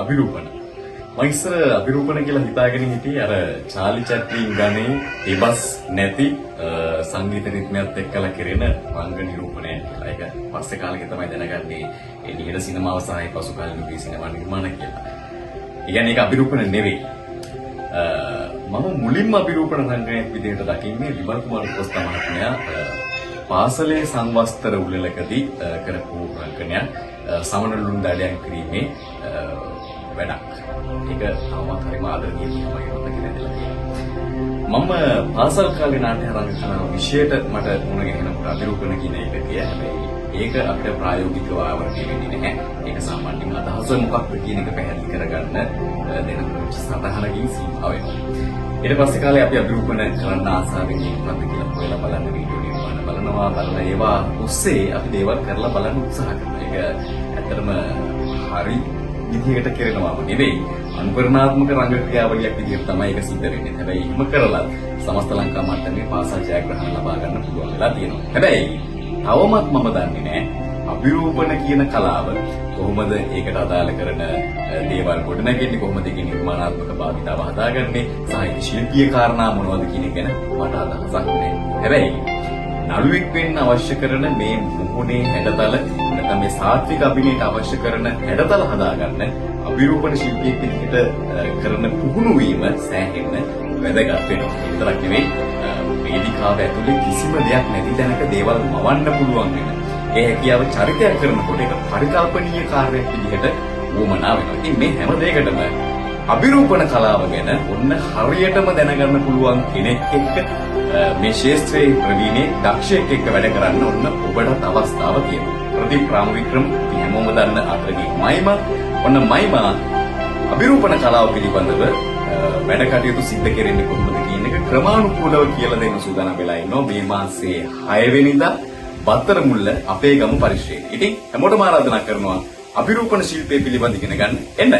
අභිරූපණ. මම ඉස්සර අභිරූපණ කියලා හිතාගෙන හිටියේ අර චාලි චැප්ලින් ගානේ එබස් නැති සංගීත රිද්මයක් එක්කලා කෙරෙන රංග නිරූපණය කියලා. ඒක පස්සේ කාලෙක තමයි දැනගන්නේ ඒ නිහඬ සිනමාව සහ පසු කාලීන යුගයේ සිනමා නිර්මාණ කියලා. ඒ කියන්නේ ඒක අභිරූපණ නෙවෙයි. මම මුලින්ම අභිරූපණ රංගනයක් විදිහට දකින්නේ විමල් කුමාර කොස්තා මහත්මයා පාසලේ සංවස්තර උළෙලකදී කරපු රංගනයක් සමනලුන් දඩයන් කිරීමේ වැඩක්. ඒක තාමත් හරිම ආදරණීය මගේ මතකෙ නැතිලා තියෙනවා. මම පාසල් කාලේ නාට්‍ය රංගන කරන විෂයට මට මුණ ගැහෙන අභිරූපණ කියන එක හැබැයි ඒක අපිට ප්‍රායෝගිකව ආවර්ණය වෙන්නේ නැහැ. ඒක සාමාන්‍යයෙන් අදහස මොකක්ද කියන එක පැහැදිලි කරගන්න දෙන සතහනකින් සීමා වෙනවා. ඊට පස්සේ කාලේ අපි අභිරූපණ කරන්න ආසාවෙන් ඉන්නත් කියලා හොයලා බලන්න වීඩියෝ නිර්මාණ බලනවා. බලන ඒවා ඔස්සේ අපි දේවල් කරලා බලන්න උත්සාහ කරනවා. ඒක ඇත්තටම හරි විදිහකට කරනවාම නෙවෙයි. අනුකරණාත්මක රංග ක්‍රියාවලියක් විදිහට තමයි ඒක සිද්ධ වෙන්නේ. හැබැයි එහෙම කරලා සමස්ත ලංකා මට්ටමේ පාසල් ජයග්‍රහණ ලබා ගන්න පුළුවන් වෙලා තියෙනවා. හැබැයි තවමත් මම දන්නේ නැහැ අභිරූපණ කියන කලාව කොහොමද ඒකට අදාළ කරන දේවල් ගොඩනගන්නේ, කොහොමද ඒකේ නිර්මාණාත්මක භාවිතාව හදාගන්නේ, සාහිත්‍ය ශිල්පීය කාරණා මොනවද කියන එක ගැන මට අදහසක් නැහැ. හැබැයි නළුවෙක් වෙන්න අවශ්‍ය කරන මේ මුහුණේ හැඩතල නැත්නම් මේ සාත්වික අභිනයට අවශ්‍ය කරන හැඩතල හදාගන්න අභිරූපණ ශිල්පියෙක් විදිහට කරන පුහුණු වීම සෑහෙන්න වැදගත් වෙනවා. විතරක් නෙවෙයි වේදිකාව ඇතුලේ කිසිම දෙයක් නැති තැනක දේවල් මවන්න පුළුවන් වෙන. ඒ හැකියාව චරිතයක් කරනකොට ඒක පරිකල්පනීය කාර්යයක් විදිහට වුමනා වෙනවා. ඉතින් මේ හැම දෙයකටම අභිරූපණ කලාව ගැන ඔන්න හරියටම දැනගන්න පුළුවන් කෙනෙක් එක්ක මේ ශාස්ත්‍රයේ ප්‍රවීණේ දක්ෂයෙක් එක්ක වැඩ කරන්න ඔන්න ඔබට අවස්ථාව තියෙනවා. ප්‍රදීප් රාමවික්‍රම හැමෝම දන්න අතරගේ මයිමා ඔන්න මයිමා අභිරූපණ කලාව පිළිබඳව වැඩ කටයුතු සිද්ධ කෙරෙන්නේ කොහොමද කියන එක ක්‍රමානුකූලව කියලා දෙන්න සූදානම් වෙලා ඉන්නවා මේ මාසයේ 6 වෙනිදා බත්තරමුල්ල අපේ ගම පරිශ්‍රයේ. ඉතින් හැමෝටම ආරාධනා කරනවා අභිරූපණ ශිල්පයේ පිළිබඳ ඉගෙන ගන්න එන්න.